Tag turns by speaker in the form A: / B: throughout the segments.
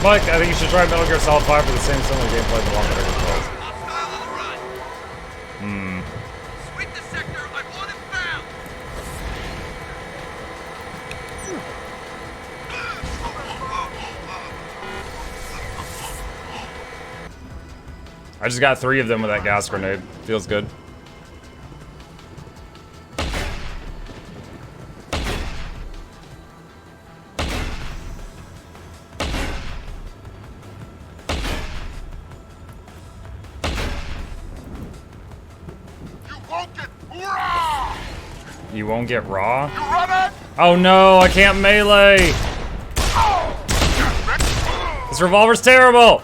A: Mike, I think you should try Metal Gear Solid 5 for the same similar gameplay but longer controls.
B: Sweep the sector. I want him found.
A: I just got 3 of them with that gas grenade. Feels good. You won't get raw?
B: You run it.
A: Oh no, I can't melee! This revolver's terrible!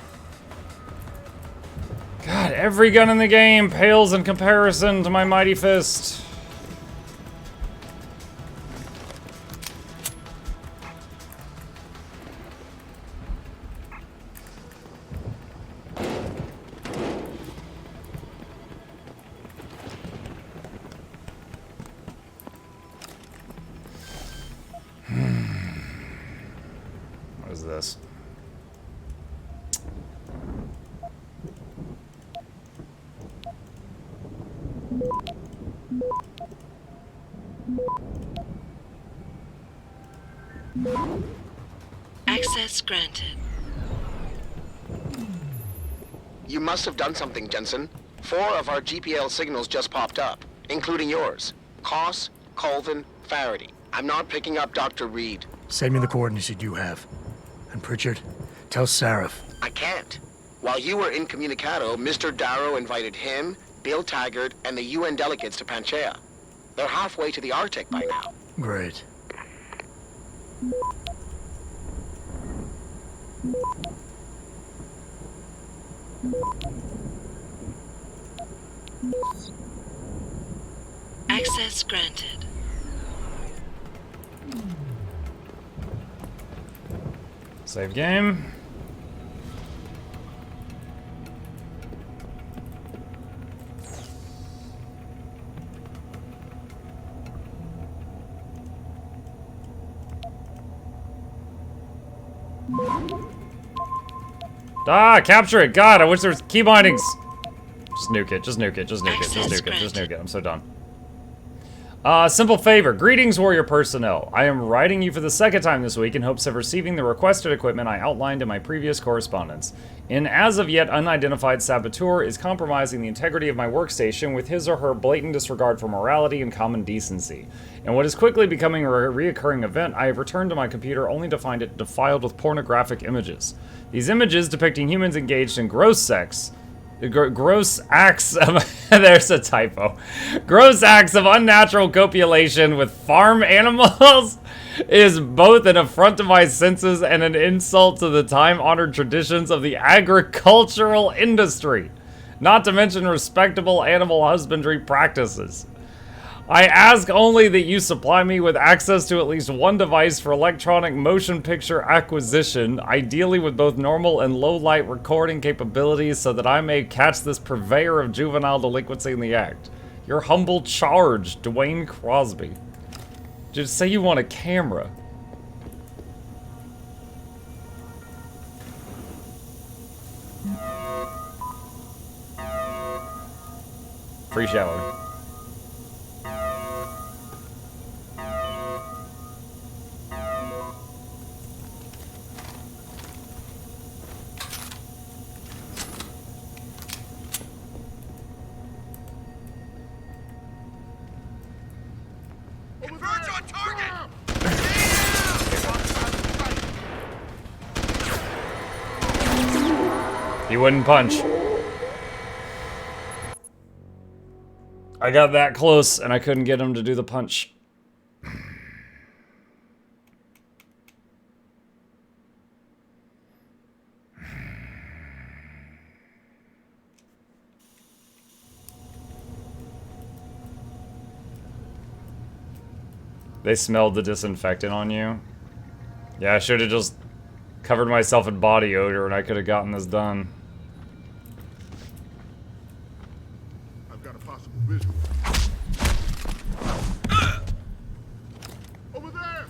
A: God, every gun in the game pales in comparison to my mighty fist. What is this?
C: Access granted.
D: You must have done something, Jensen. 4 of our GPL signals just popped up, including yours. Koss, Colvin, Faraday. I'm not picking up Dr. Reed.
E: Send me the coordinates you do have. And Pritchard, tell Sarif.
D: I can't. While you were incommunicado, Mr. Darrow invited him, Bill Taggart, and the UN delegates to Panchea. They're halfway to the Arctic by now.
E: Great.
C: Access granted.
A: Save game. Ah, capture it! God, I wish there was key bindings! Just nuke it, just nuke it, just nuke it, just nuke it, just nuke it. I'm so done. Simple favor. Greetings, warrior personnel. I am writing you for the 2nd time this week in hopes of receiving the requested equipment I outlined in my previous correspondence. An as of yet unidentified saboteur is compromising the integrity of my workstation with his or her blatant disregard for morality and common decency. In what is quickly becoming a reoccurring event, I have returned to my computer only to find it defiled with pornographic images. These images depicting humans engaged in gross sex... gross acts of... there's a typo. Gross acts of unnatural copulation with farm animals is both an affront to my senses and an insult to the time-honored traditions of the agricultural industry, not to mention respectable animal husbandry practices. I ask only that you supply me with access to at least one device for electronic motion picture acquisition, ideally with both normal and low light recording capabilities so that I may catch this purveyor of juvenile delinquency in the act. Your humble charge, Dwayne Crosby. Just say you want a camera. Free shower.
B: Converge on target!
A: He wouldn't punch. I got that close and I couldn't get him to do the punch. They smelled the disinfectant on you. Yeah, I should have just covered myself in body odor and I could have gotten this done.
B: I've got a possible visual. Over there!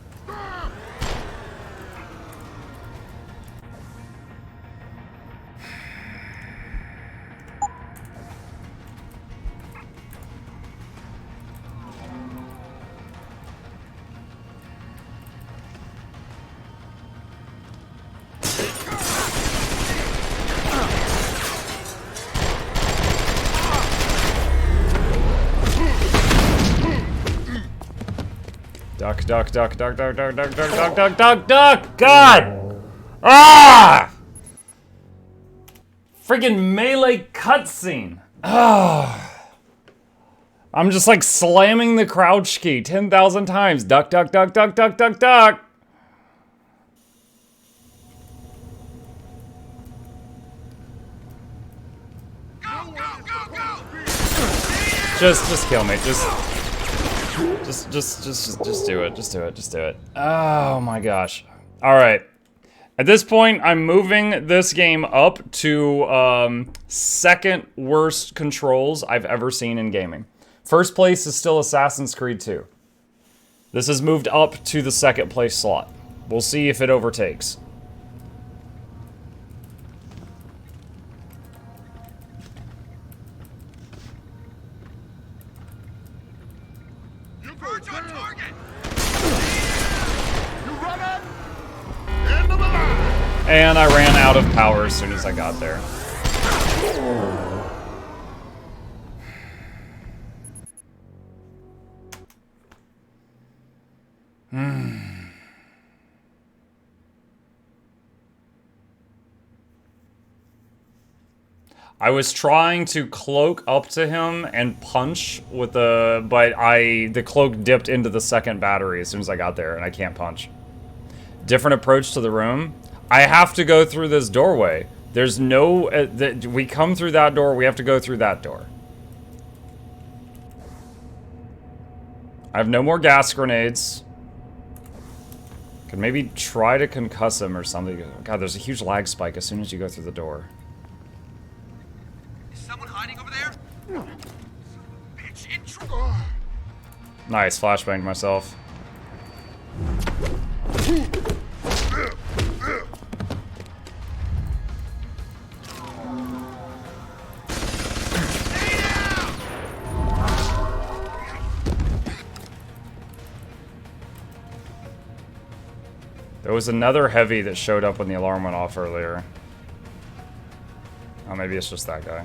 A: Duck, duck, duck, duck, duck, duck, duck, duck, duck, duck, duck, duck! God! Ah! Freaking melee cutscene. Ah! I'm just like slamming the crouch key 10,000 times. Duck, duck, duck, duck, duck, duck, duck.
B: Go, go, go, go!
A: Just kill me. Just do it. Just do it. Just do it. Oh my gosh. All right. At this point, I'm moving this game up to second worst controls I've ever seen in gaming. First place is still Assassin's Creed 2. This has moved up to the second place slot. We'll see if it overtakes.
B: Converge on target!
A: And I ran out of power as soon as I got there. I was trying to cloak up to him and punch with the, but the cloak dipped into the second battery as soon as I got there, and I can't punch. Different approach to the room. I have to go through this doorway. There's no, we come through that door, we have to go through that door. I have no more gas grenades. Could maybe try to concuss him or something. God, there's a huge lag spike as soon as you go through the door.
B: Is someone hiding over there? Bitch, in trouble!
A: Nice, flashbanged myself. There was another heavy that showed up when the alarm went off earlier. Oh, maybe it's just that guy.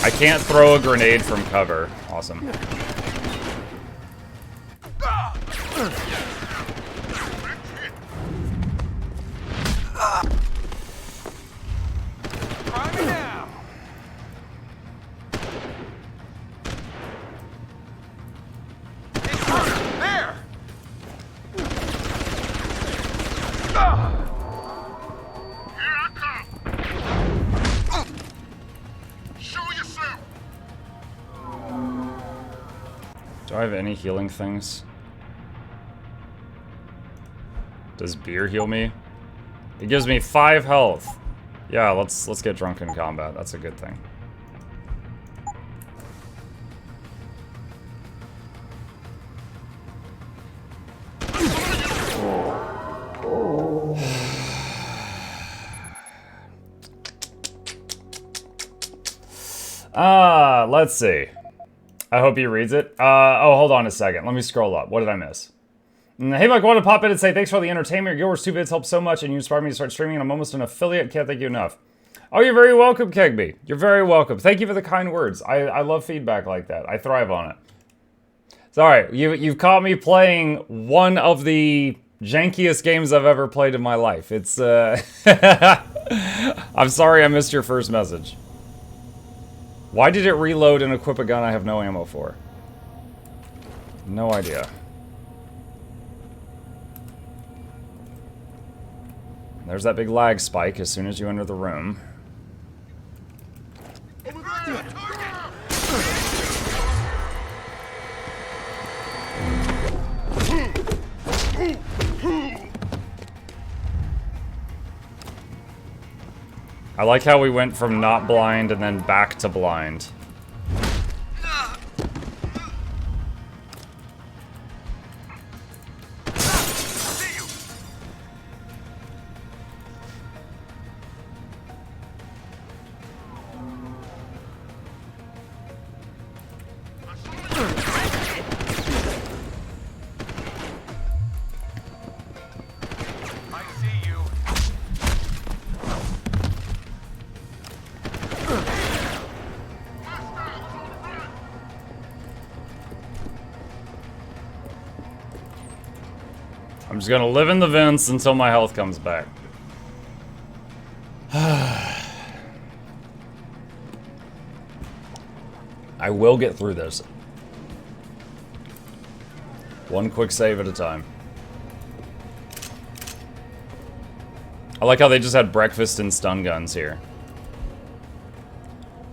A: I can't throw a grenade from cover. Awesome.
B: Try me now! There! Here I come! Show yourself!
A: Do I have any healing things? Does beer heal me? It gives me 5 health. Yeah, let's get drunk in combat. That's a good thing. Let's see. I hope he reads it. Oh, hold on a second. Let me scroll up. What did I miss? Hey, Mike, I want to pop in and say thanks for all the entertainment. Your viewers, 2 vids help so much, and you inspired me to start streaming, and I'm almost an affiliate. Can't thank you enough. Oh, you're very welcome, Kegby. You're very welcome. Thank you for the kind words. I love feedback like that. I thrive on it. Sorry, you've caught me playing one of the jankiest games I've ever played in my life. It's, I'm sorry I missed your first message. Why did it reload and equip a gun I have no ammo for? No idea. There's that big lag spike as soon as you enter the room.
B: Converge on target!
A: I like how we went from not blind and then back to blind.
B: See you! I see you.
A: I'm just gonna live in the vents until my health comes back. I will get through this. One quick save at a time. I like how they just had breakfast and stun guns here.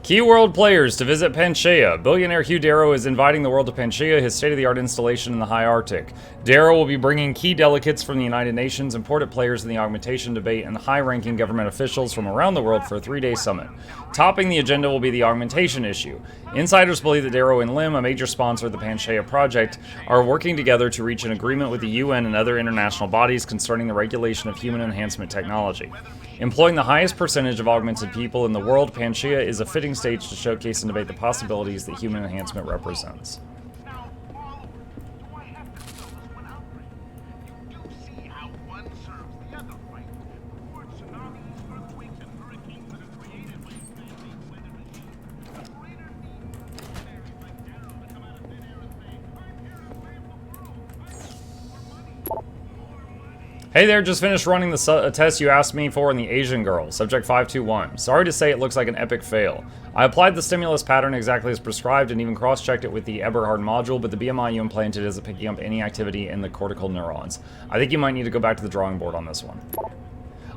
A: Key world players to visit Pangaea. Billionaire Hugh Darrow is inviting the world to Pangaea, his state-of-the-art installation in the high Arctic. Darrow will be bringing key delegates from the United Nations, important players in the augmentation debate, and high-ranking government officials from around the world for a 3-day summit. Topping the agenda will be the augmentation issue. Insiders believe that Darrow and Lim, a major sponsor of the Pangaea project, are working together to reach an agreement with the UN and other international bodies concerning the regulation of human enhancement technology. Employing the highest percentage of augmented people in the world, Pangaea is a fitting stage to showcase and debate the possibilities that human enhancement represents. Hey there, just finished running the test you asked me for in the Asian girl, subject 521. Sorry to say it looks like an epic fail. I applied the stimulus pattern exactly as prescribed and even cross-checked it with the Eberhard module, but the BMI you implanted isn't picking up any activity in the cortical neurons. I think you might need to go back to the drawing board on this one.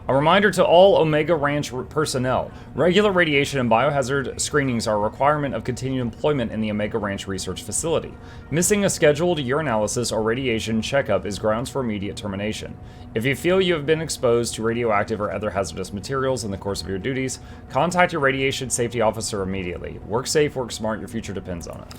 A: A reminder to all Omega Ranch personnel. Regular radiation and biohazard screenings are a requirement of continued employment in the Omega Ranch research facility. Missing a scheduled urinalysis or radiation checkup is grounds for immediate termination. If you feel you have been exposed to radioactive or other hazardous materials in the course of your duties, contact your radiation safety officer immediately. Work safe, work smart, your future depends on it.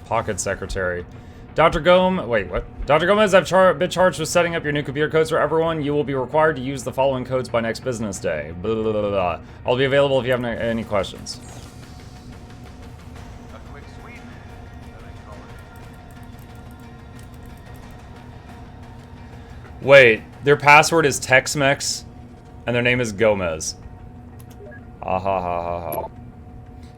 A: Pocket secretary. Dr. Gomez, wait, what? Dr. Gomez, I've been charged with setting up your new computer codes for everyone. You will be required to use the following codes by next business day. Blah, blah, blah, blah. I'll be available if you have any questions.
B: A quick sweep, then I call it.
A: Wait, their password is Tex-Mex, and their name is Gomez. Ah ha ha ha ha.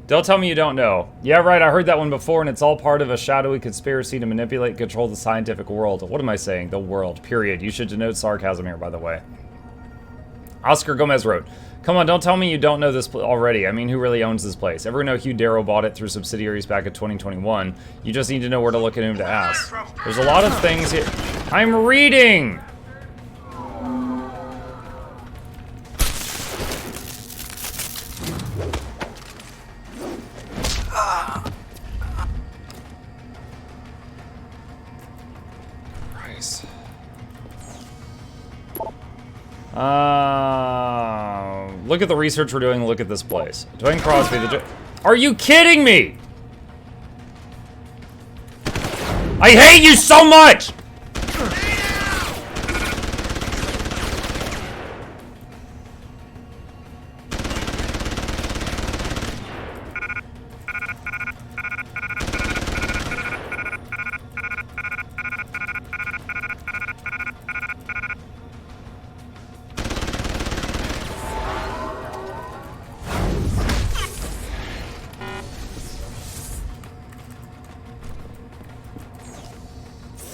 A: Don't tell me you don't know. Yeah, right, I heard that one before, and it's all part of a shadowy conspiracy to manipulate and control the scientific world. What am I saying? The world, period. You should denote sarcasm here, by the way. Oscar Gomez wrote, come on, don't tell me you don't know this already. I mean, who really owns this place? Everyone know Hugh Darrow bought it through subsidiaries back in 2021. You just need to know where to look at him to ask. There's a lot of things here. I'm reading! Look at the research we're doing, look at this place. Dwayne Crosby, are you kidding me? I hate you so much!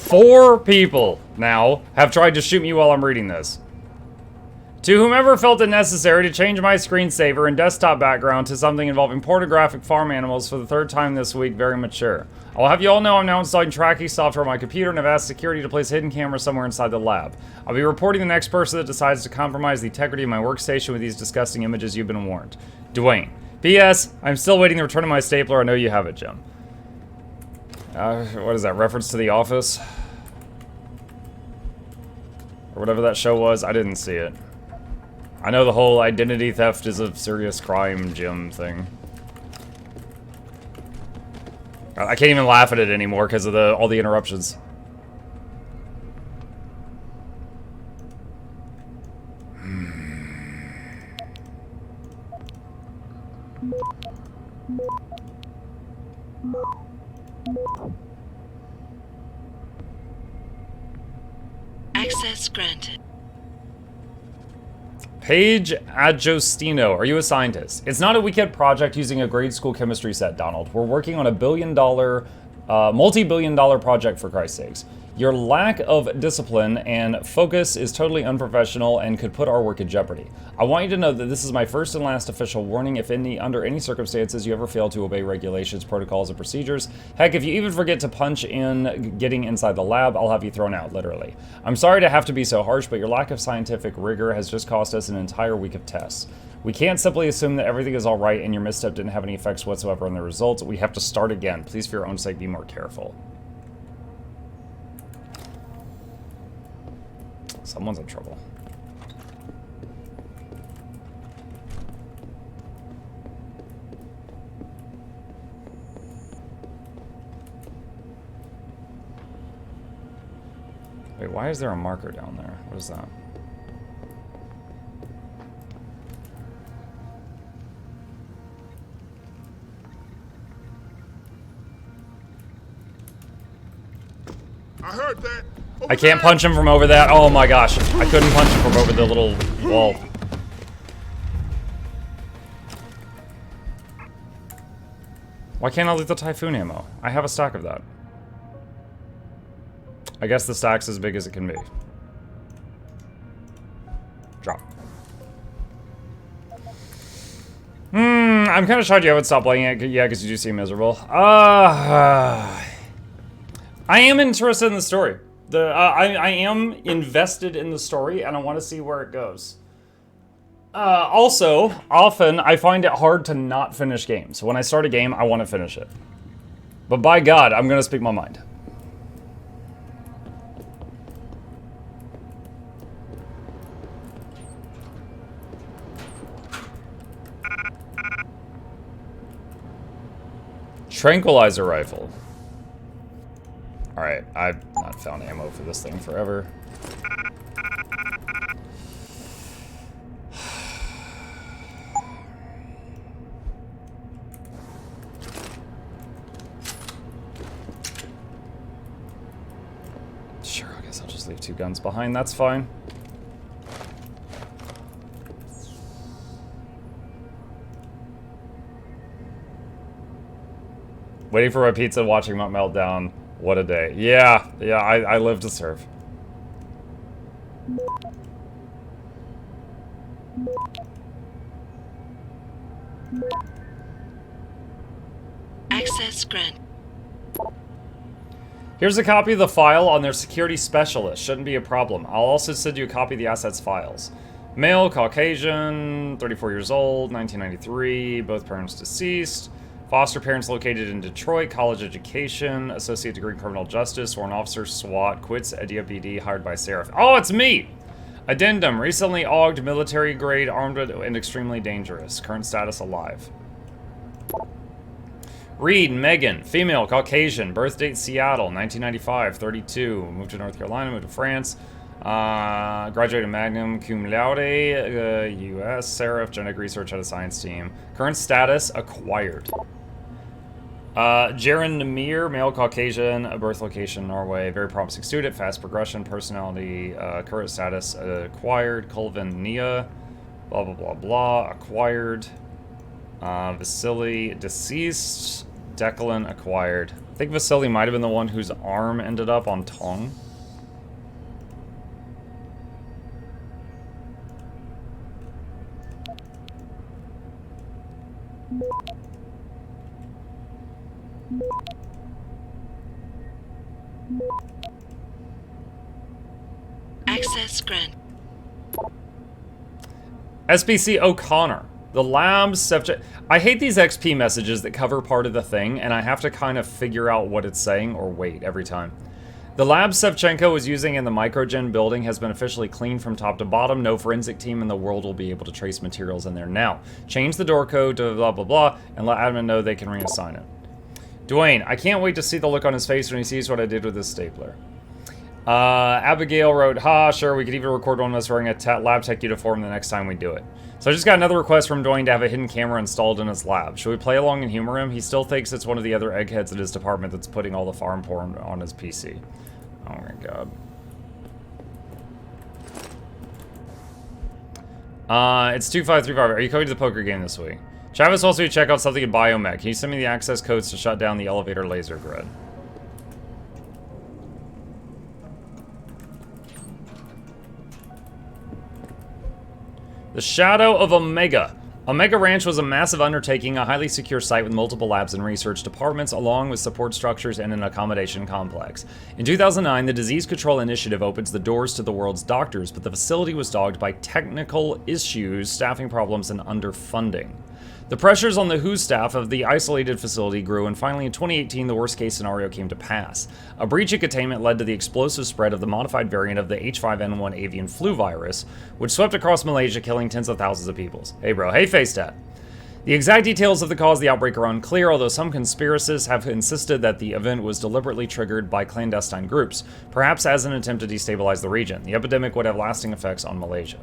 A: Four people now have tried to shoot me while I'm reading this. To whomever felt it necessary to change my screensaver and desktop background to something involving pornographic farm animals for the 3rd time this week, very mature. I'll have you all know I'm now installing tracking software on my computer and have asked security to place a hidden camera somewhere inside the lab. I'll be reporting the next person that decides to compromise the integrity of my workstation with these disgusting images. You've been warned. Dwayne. P.S. I'm still waiting the return of my stapler. I know you have it, Jim. What is that, reference to The Office? Or whatever that show was, I didn't see it. I know the whole identity theft is a serious crime, Jim thing. I can't even laugh at it anymore because of all the interruptions.
C: Access granted.
A: Paige Agostino, are you a scientist? It's not a weekend project using a grade school chemistry set, Donald. We're working on a multi-billion-dollar project, for Christ's sakes. Your lack of discipline and focus is totally unprofessional and could put our work in jeopardy. I want you to know that this is my first and last official warning. If under any circumstances you ever fail to obey regulations, protocols, and procedures, heck, if you even forget to punch in getting inside the lab, I'll have you thrown out, literally. I'm sorry to have to be so harsh, but your lack of scientific rigor has just cost us an entire week of tests. We can't simply assume that everything is all right and your misstep didn't have any effects whatsoever on the results. We have to start again. Please, for your own sake, be more careful. Someone's in trouble. Wait, why is there a marker down there? What is that?
B: I heard that.
A: I can't punch him from over that. Oh my gosh. I couldn't punch him from over the little wall. Why can't I loot the Typhoon ammo? I have a stack of that. I guess the stack's as big as it can be. Drop. I'm kind of shocked you haven't stopped playing it. Yeah, because you do seem miserable. I am interested in the story. I am invested in the story, and I want to see where it goes. Also, often I find it hard to not finish games. When I start a game, I want to finish it. But by God, I'm going to speak my mind. Tranquilizer rifle. Alright, I've not found ammo for this thing forever. Sure, I guess I'll just leave 2 guns behind, that's fine. Waiting for my pizza, watching my meltdown. What a day. Yeah, I live to serve.
C: Access granted.
A: Here's a copy of the file on their security specialist. Shouldn't be a problem. I'll also send you a copy of the assets files. Male, Caucasian, 34 years old, 1993, both parents deceased. Foster parents located in Detroit, college education, associate degree in criminal justice, sworn officer, SWAT, quits DFBD, hired by Seraph. Oh, it's me! Addendum, recently AUG'd, military grade, armed and extremely dangerous. Current status alive. Reed, Megan, female, Caucasian, birth date Seattle, 1995, 32, moved to North Carolina, moved to France, graduated Magnum Cum Laude, U.S., Seraph, genetic research at a science team. Current status, acquired. Jaren Namir, male, Caucasian, birth location, Norway, very promising student, fast progression, personality, current status, acquired. Colvin Nia, blah, blah, blah, blah, acquired. Vasily, deceased. Declan, acquired. I think Vasily might have been the one whose arm ended up on tongue.
C: Access granted.
A: SBC O'Connor. The lab's subject. I hate these XP messages that cover part of the thing, and I have to kind of figure out what it's saying or wait every time. The lab Sevchenko was using in the Microgen building has been officially cleaned from top to bottom. No forensic team in the world will be able to trace materials in there now. Change the door code to blah blah blah, and let admin know they can reassign it. Dwayne, I can't wait to see the look on his face when he sees what I did with this stapler. Abigail wrote, ha, sure, we could even record one of us wearing a lab tech uniform the next time we do it. So I just got another request from Dwayne to have a hidden camera installed in his lab. Should we play along and humor him? He still thinks it's one of the other eggheads at his department that's putting all the farm porn on his PC. Oh my god. It's 2535. Are you coming to the poker game this week? Travis wants me to check out something in Biomech. Can you send me the access codes to shut down the elevator laser grid? The Shadow of Omega. Omega Ranch was a massive undertaking, a highly secure site with multiple labs and research departments, along with support structures and an accommodation complex. In 2009, the Disease Control Initiative opens the doors to the world's doctors, but the facility was dogged by technical issues, staffing problems, and underfunding. The pressures on the WHO staff of the isolated facility grew, and finally in 2018, the worst-case scenario came to pass. A breach of containment led to the explosive spread of the modified variant of the H5N1 avian flu virus, which swept across Malaysia, killing tens of thousands of people. Hey bro, hey FaceTat. The exact details of the cause of the outbreak are unclear, although some conspiracists have insisted that the event was deliberately triggered by clandestine groups, perhaps as an attempt to destabilize the region. The epidemic would have lasting effects on Malaysia.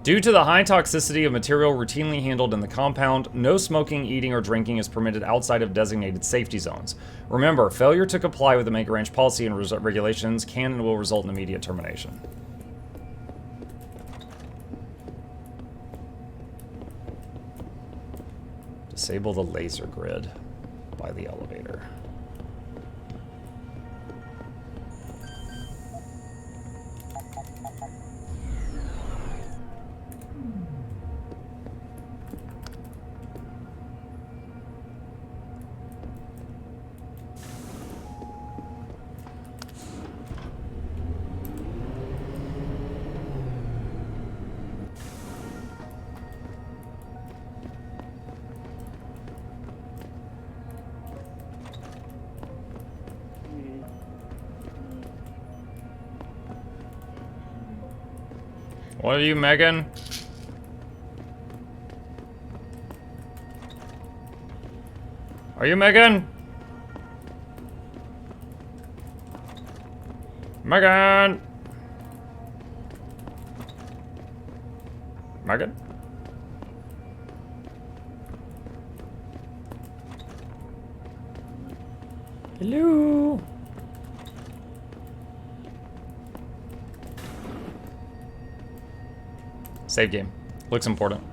A: Due to the high toxicity of material routinely handled in the compound, no smoking, eating, or drinking is permitted outside of designated safety zones. Remember, failure to comply with the Omega Ranch policy and regulations can and will result in immediate termination. Disable the laser grid by the elevator. What are you, Megan? Are you Megan? Megan! Megan? Hello? Save game. Looks important.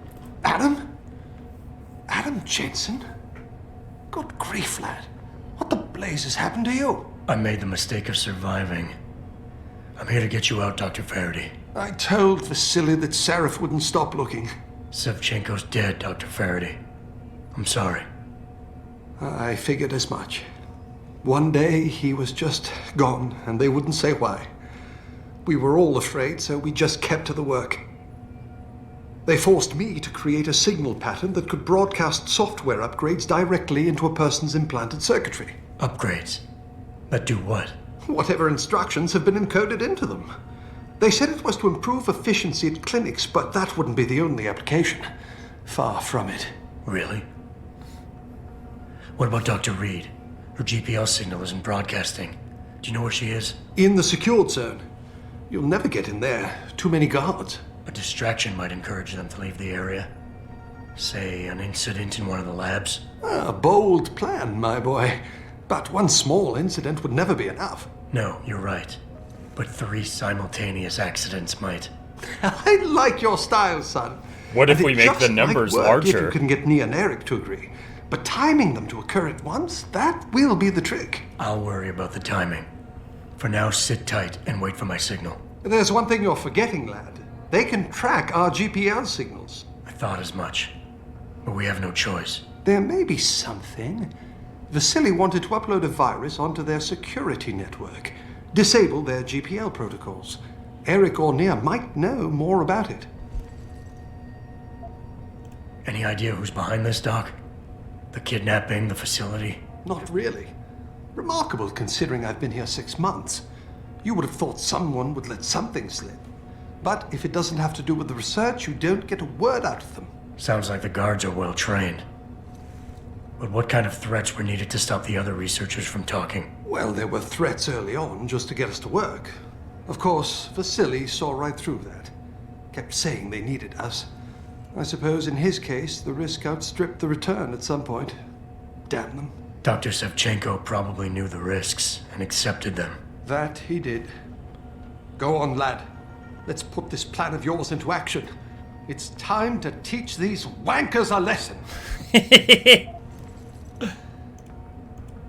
F: Adam? Adam Jensen? Good grief, lad. What the blazes happened to you?
E: I made the mistake of surviving. I'm here to get you out, Dr. Faraday.
F: I told Vasily that Sarif wouldn't stop looking.
E: Sevchenko's dead, Dr. Faraday. I'm sorry.
F: I figured as much. One day he was just gone, and they wouldn't say why. We were all afraid, so we just kept to the work. They forced me to create a signal pattern that could broadcast software upgrades directly into a person's implanted circuitry.
E: Upgrades? That do what?
F: Whatever instructions have been encoded into them. They said it was to improve efficiency at clinics, but that wouldn't be the only application. Far from it.
E: Really? What about Dr. Reed? Her GPL signal isn't broadcasting. Do you know where she is?
F: In the secured zone. You'll never get in there. Too many guards.
E: A distraction might encourage them to leave the area. Say, an incident in one of the labs.
F: A bold plan, my boy. But one small incident would never be enough.
E: No, you're right. But 3 simultaneous accidents might.
F: I like your style, son.
A: What if
F: And
A: we
F: it
A: make
F: just
A: the numbers
F: might work
A: larger?
F: If you can get Nia and Eric to agree. But timing them to occur at once, that will be the trick.
E: I'll worry about the timing. For now, sit tight and wait for my signal.
F: There's one thing you're forgetting, lad. They can track our GPL signals.
E: I thought as much. But we have no choice.
F: There may be something. Vasily wanted to upload a virus onto their security network, disable their GPL protocols. Eric or Nia might know more about it.
E: Any idea who's behind this, Doc? The kidnapping, the facility?
F: Not really. Remarkable considering I've been here 6 months. You would have thought someone would let something slip. But if it doesn't have to do with the research, you don't get a word out of them.
E: Sounds like the guards are well trained. But what kind of threats were needed to stop the other researchers from talking?
F: Well, there were threats early on just to get us to work. Of course, Vasily saw right through that. Kept saying they needed us. I suppose in his case, the risk outstripped the return at some point. Damn them.
E: Dr. Sevchenko probably knew the risks and accepted them.
F: That he did. Go on, lad. Let's put this plan of yours into action. It's time to teach these wankers a lesson.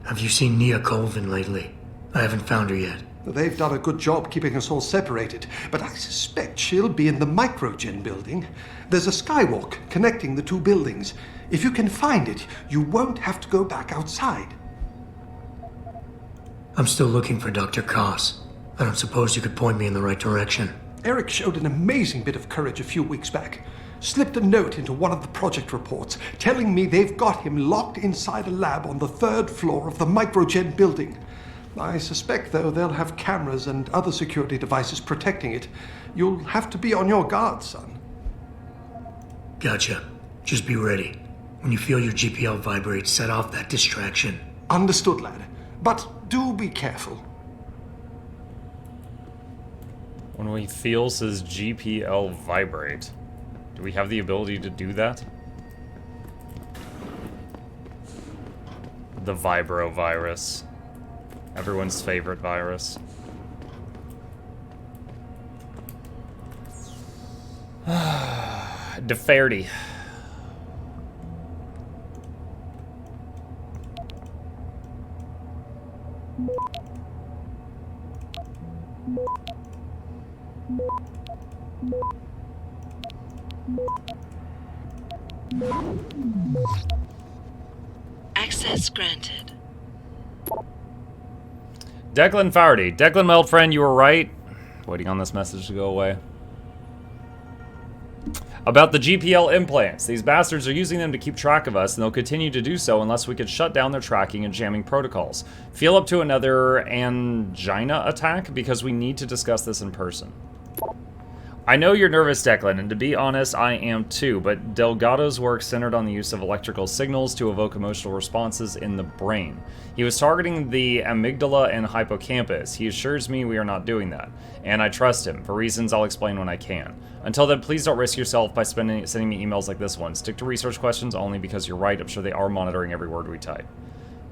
E: Have you seen Nia Colvin lately? I haven't found her yet.
F: They've done a good job keeping us all separated, but I suspect she'll be in the Microgen building. There's a skywalk connecting the two buildings. If you can find it, you won't have to go back outside.
E: I'm still looking for Dr. Koss. I don't suppose you could point me in the right direction.
F: Eric showed an amazing bit of courage a few weeks back. Slipped a note into one of the project reports telling me they've got him locked inside a lab on the 3rd floor of the Microgen building. I suspect, though, they'll have cameras and other security devices protecting it. You'll have to be on your guard, son.
E: Gotcha. Just be ready. When you feel your GPL vibrate, set off that distraction.
F: Understood, lad. But do be careful.
A: When he feels his GPL vibrate, do we have the ability to do that? The Vibro virus. Everyone's favorite virus. DeFairty.
C: Access granted.
A: Declan Faherty. Declan, my old friend, you were right. Waiting on this message to go away. About the GPL implants. These bastards are using them to keep track of us, and they'll continue to do so unless we can shut down their tracking and jamming protocols. Feel up to another angina attack because we need to discuss this in person. I know you're nervous, Declan, and to be honest, I am too, but Delgado's work centered on the use of electrical signals to evoke emotional responses in the brain. He was targeting the amygdala and hippocampus. He assures me we are not doing that, and I trust him, for reasons I'll explain when I can. Until then, please don't risk yourself by sending me emails like this one. Stick to research questions only because you're right. I'm sure they are monitoring every word we type.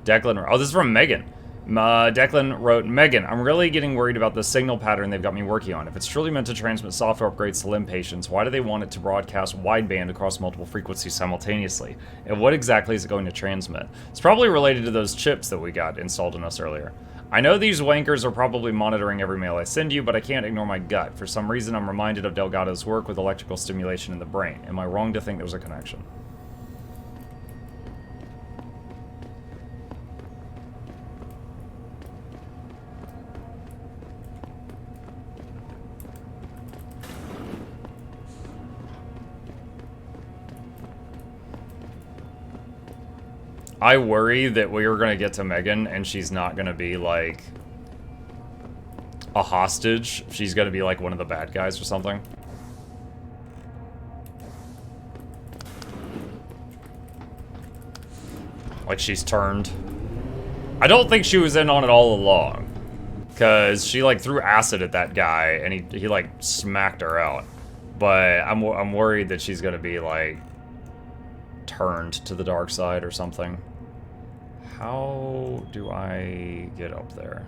A: Declan, oh, this is from Megan. Declan wrote, Megan, I'm really getting worried about the signal pattern they've got me working on. If it's truly meant to transmit software upgrades to limb patients, why do they want it to broadcast wideband across multiple frequencies simultaneously? And what exactly is it going to transmit? It's probably related to those chips that we got installed in us earlier. I know these wankers are probably monitoring every mail I send you, but I can't ignore my gut. For some reason, I'm reminded of Delgado's work with electrical stimulation in the brain. Am I wrong to think there's a connection? I worry that we are going to get to Megan and she's not going to be like a hostage. She's going to be like one of the bad guys or something. Like she's turned. I don't think she was in on it all along. Because she like threw acid at that guy and he like smacked her out. But I'm worried that she's going to be like turned to the dark side or something. How do I get up there?